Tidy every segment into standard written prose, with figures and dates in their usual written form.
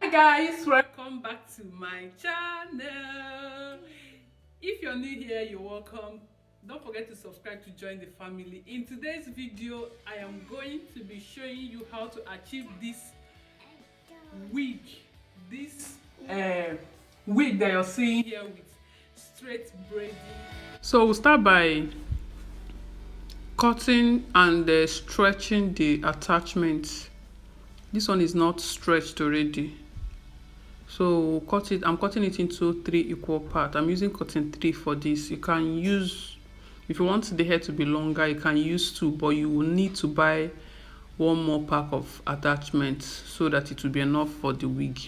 Hi guys, welcome back to my channel. If you're new here, you're welcome. Don't forget to subscribe to join the family. In today's video, I am going to be showing you how to achieve this wig this wig that you're seeing here with straight braiding. So we'll start by cutting and stretching the attachment. This one is not stretched already, so cut it. I'm cutting it into 3 equal parts. I'm using cotton 3 for this. You can use, if you want the hair to be longer, you can use 2, but you will need to buy 1 more pack of attachments so that it will be enough for the wig.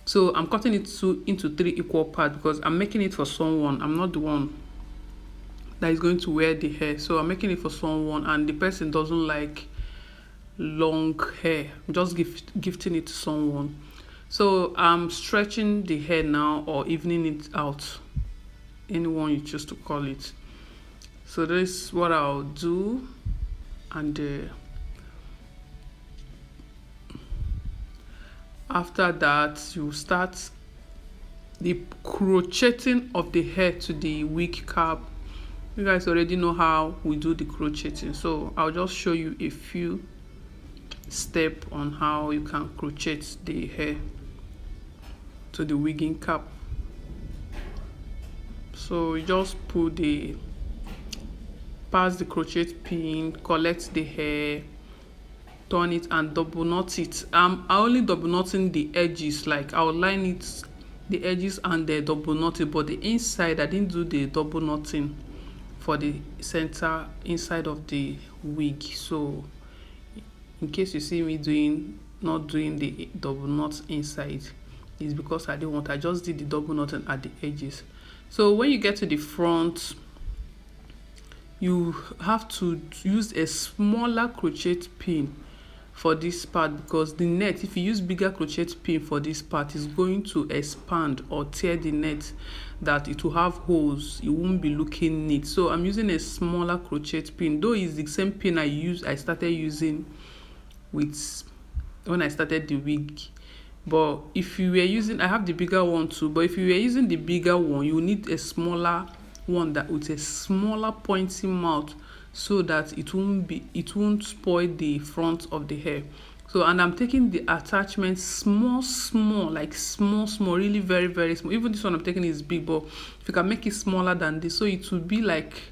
So I'm cutting it into 3 equal parts because I'm making it for someone. I'm not the one that is going to wear the hair, so I'm making it for someone, and the person doesn't like long hair. I'm just gifting it to someone. So I'm stretching the hair now, or evening it out, anyone you choose to call it. So this is what I'll do, and after that you start the crocheting of the hair to the wig cap. You guys already know how we do the crocheting, so I'll just show you a few steps on how you can crochet the hair to the wigging cap. So you just pass the crochet pin, collect the hair, turn it and double knot it. I only double knotting the edges, like I'll line it, the edges and the double knot it, but the inside I didn't do the double knotting for the center inside of the wig. So in case you see me not doing the double knot inside, is because I just did the double knotting at the edges. So when you get to the front, you have to use a smaller crochet pin for this part, because the net, if you use bigger crochet pin for this part, is going to expand or tear the net, that it will have holes. It won't be looking neat. So I'm using a smaller crochet pin, though it's the same pin I started using with when I started the wig. But if you were using, I have the bigger one too, but if you were using the bigger one, you need a smaller one that with a smaller pointy mouth, so that it won't spoil the front of the hair. So, and I'm taking the attachment small, like small, really very, very small. Even this one I'm taking is big, but if you can make it smaller than this, so it will be like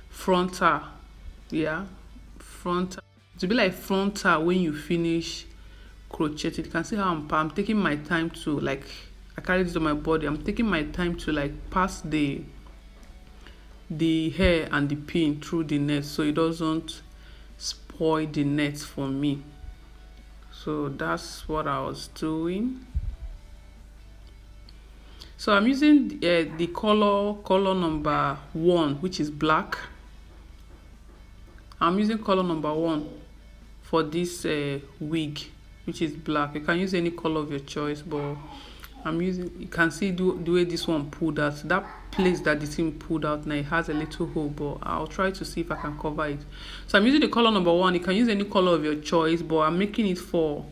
frontal. Frontal. It will be like frontal when you finish crocheting. You can see how I'm taking my time to, like, I carry this on my body. I'm taking my time to like pass the hair and the pin through the net, so it doesn't spoil the net for me. So that's what I was doing. So I'm using the color number 1, which is black. I'm using color number 1 for this wig, which is black. You can use any color of your choice, but I'm using, you can see the way this one pulled out, that place that the thing pulled out now, it has a little hole, but I'll try to see if I can cover it. So I'm using the color number 1. You can use any color of your choice, but I'm making it for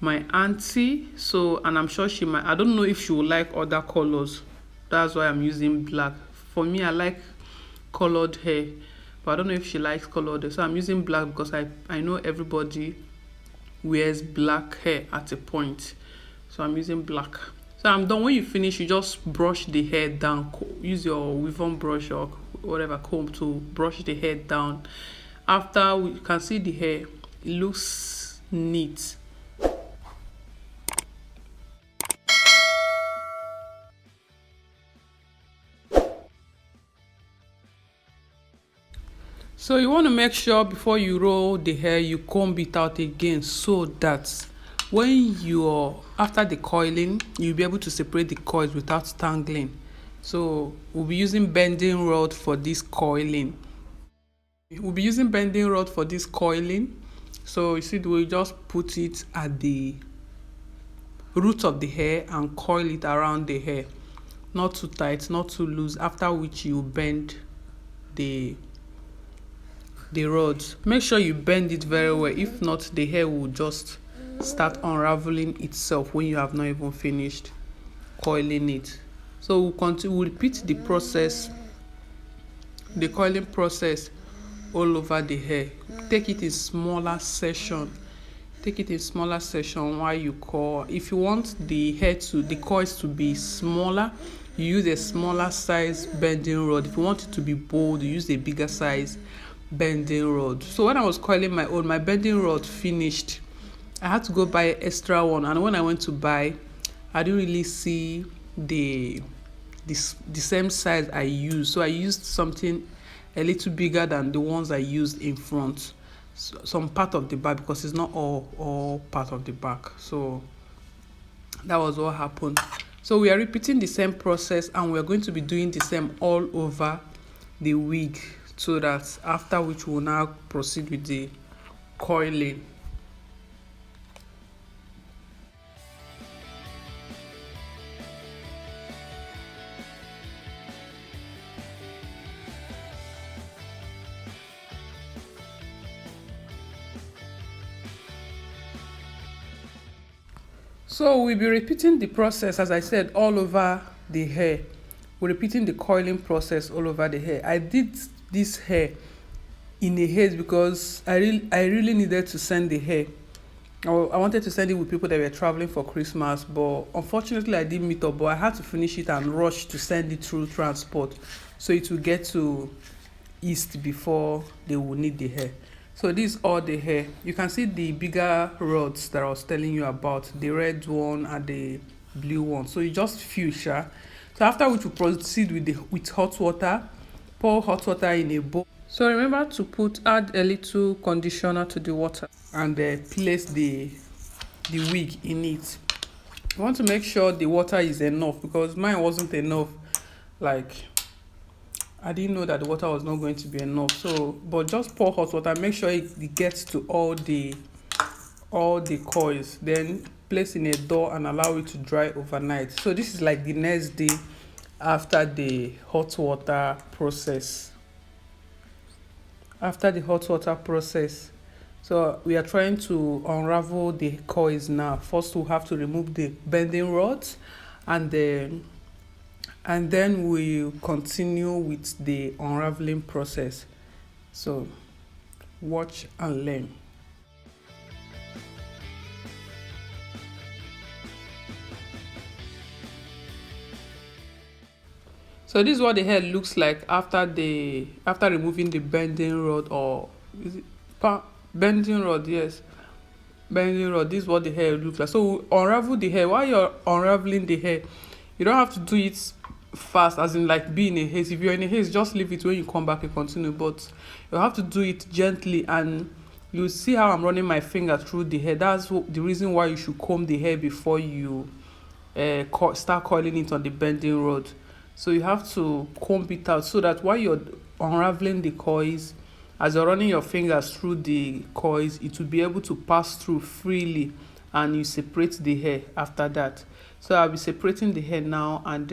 my auntie, so, and I'm sure she might, I don't know if she will like other colors, that's why I'm using black. For me, I like colored hair, but I don't know if she likes colored hair, so I'm using black because I know everybody wears black hair at a point. So I'm using black. So I'm done. When you finish, you just brush the hair down. Use your weave-on brush or whatever comb to brush the hair down. After, you can see the hair, it looks neat. So you want to make sure before you roll the hair, you comb it out again, so that when you're after the coiling, you'll be able to separate the coils without tangling. So we'll be using bending rod for this coiling. So you see, we just put it at the root of the hair and coil it around the hair, not too tight, not too loose, after which you bend the rods. Make sure you bend it very well, if not the hair will just start unraveling itself when you have not even finished coiling it. So we'll repeat the process, the coiling process, all over the hair. Take it in smaller section. While you coil. If you want the coils to be smaller, you use a smaller size bending rod. If you want it to be bold, you use a bigger size bending rod. So when I was coiling my bending rod finished. I had to go buy an extra one, and when I went to buy, I didn't really see the same size I used. So I used something a little bigger than the ones I used in front, some part of the back, because it's not all part of the back. So that was what happened. So we are repeating the same process, and we are going to be doing the same all over the wig, so that after which we will now proceed with the coiling. So we'll be repeating the process, as I said, all over the hair. We're repeating the coiling process all over the hair. I did this hair in a haze because I really needed to send the hair. I wanted to send it with people that were traveling for Christmas, but unfortunately I didn't meet up. But I had to finish it and rush to send it through transport, so it will get to East before they will need the hair. So this is all the hair. You can see the bigger rods that I was telling you about, the red one and the blue one. So you just fill. So after which we proceed with hot water. Pour hot water in a bowl. So remember to add a little conditioner to the water and place the wig in it. You want to make sure the water is enough, because mine wasn't enough. Like, I didn't know that the water was not going to be enough. So, but just pour hot water. Make sure it gets to all the coils. Then place in a door and allow it to dry overnight. So this is like the next day after the hot water process. So we are trying to unravel the coils now. First, we have to remove the bending rods, and then we'll continue with the unraveling process. So watch and learn. So this is what the hair looks like after removing the bending rod, or is it bending rod? Yes, bending rod. This is what the hair looks like. So unravel the hair. While you're unraveling the hair, you don't have to do it fast, as in like be in a haze. If you're in a haze, just leave it. When you come back, you continue, but you have to do it gently. And you see how I'm running my finger through the hair. That's the reason why you should comb the hair before you start coiling it on the bending rod. So you have to comb it out, so that while you're unraveling the coils, as you're running your fingers through the coils, it will be able to pass through freely, and you separate the hair after that. So I'll be separating the hair now, and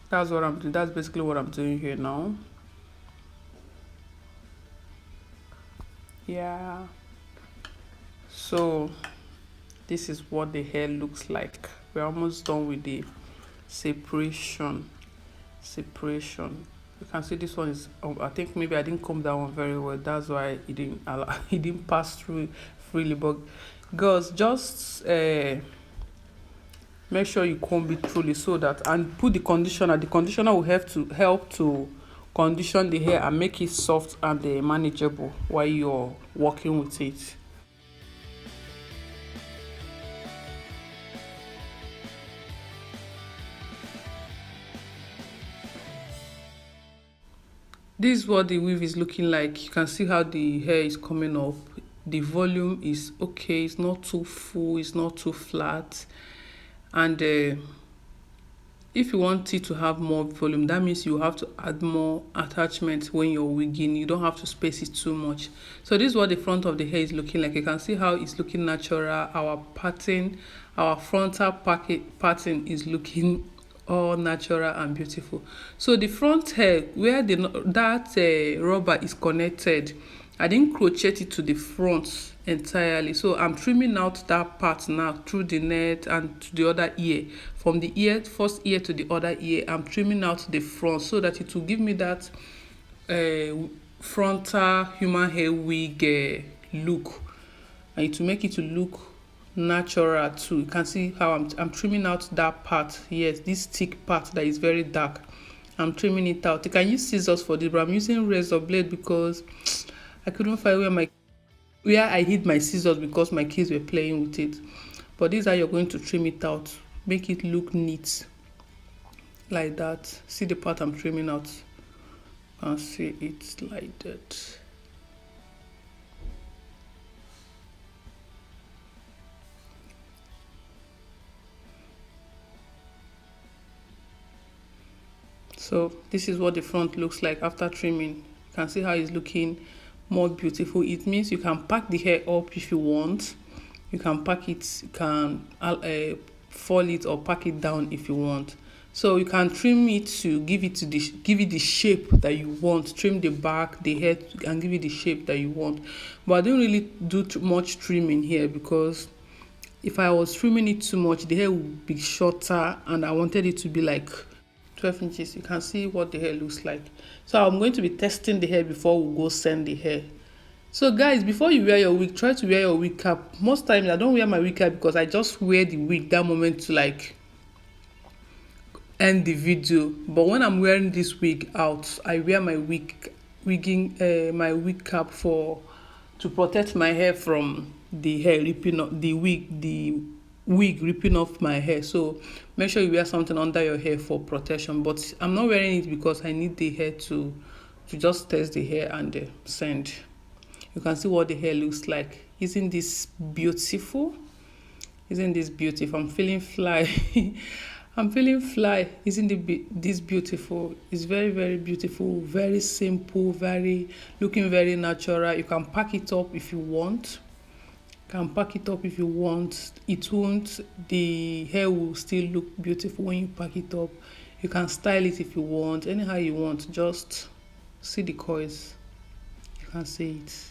that's what I'm doing. That's basically what I'm doing here now. Yeah. So this is what the hair looks like. We're almost done with the separation. You can see this one is I think maybe I didn't comb that one very well. That's why it didn't pass through freely. But girls, just make sure you comb it truly, so that, and put the conditioner will help to condition the hair and make it soft and manageable while you're working with it. This is what the weave is looking like. You can see how the hair is coming up. The volume is okay. It's not too full. It's not too flat. And if you want it to have more volume, that means you have to add more attachments when you're wigging. You don't have to space it too much. So this is what the front of the hair is looking like. You can see how it's looking natural. Our frontal pattern is looking all natural and beautiful. So the front hair, where that rubber is connected, I didn't crochet it to the front entirely, so I'm trimming out that part now through the net and to the other ear. From the ear, first ear to the other ear, I'm trimming out the front so that it will give me that frontal human hair wig look, and it will make it to look natural too. You can see how I'm trimming out that part. Yes, this thick part that is very dark, I'm trimming it out. You can use scissors for this, but I'm using razor blade because I couldn't find where I hid my scissors because my kids were playing with it. But this is how you're going to trim it out, make it look neat like that. See the part I'm trimming out, and see it like that. So this is what the front looks like after trimming. You can see how it's looking more beautiful. It means you can pack the hair up if you want. You can pack it, you can fold it or pack it down if you want. So you can trim it to give it the shape that you want. Trim the back, the head, and give it the shape that you want. But I don't really do too much trimming here because if I was trimming it too much, the hair would be shorter, and I wanted it to be like 12 inches. You can see what the hair looks like. So I'm going to be testing the hair before we go send the hair. So guys, before you wear your wig, try to wear your wig cap. Most times I don't wear my wig cap because I just wear the wig that moment to like end the video. But when I'm wearing this wig out, I wear my my wig cap to protect my hair from the hair ripping off the wig ripping off my hair. So make sure you wear something under your hair for protection. But I'm not wearing it because I need the hair to just test the hair and send. You can see what the hair looks like. Isn't this beautiful? Isn't this beautiful? I'm feeling fly. I'm feeling fly. Isn't this beautiful? It's very, very beautiful. Very simple. Looking very natural. You can pack it up if you want. It won't. The hair will still look beautiful when you pack it up. You can style it if you want. Anyhow you want. Just see the coils. You can see it.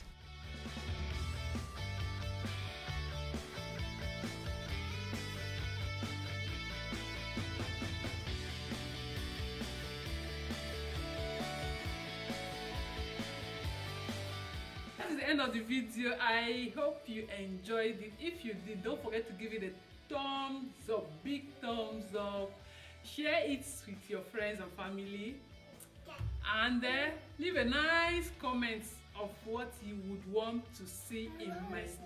End of the video. I hope you enjoyed it. If you did, don't forget to give it a thumbs up, big thumbs up. Share it with your friends and family, and leave a nice comment of what you would want to see in my next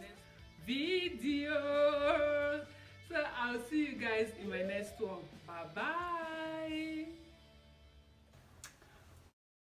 video. So I'll see you guys in my next one. Bye bye.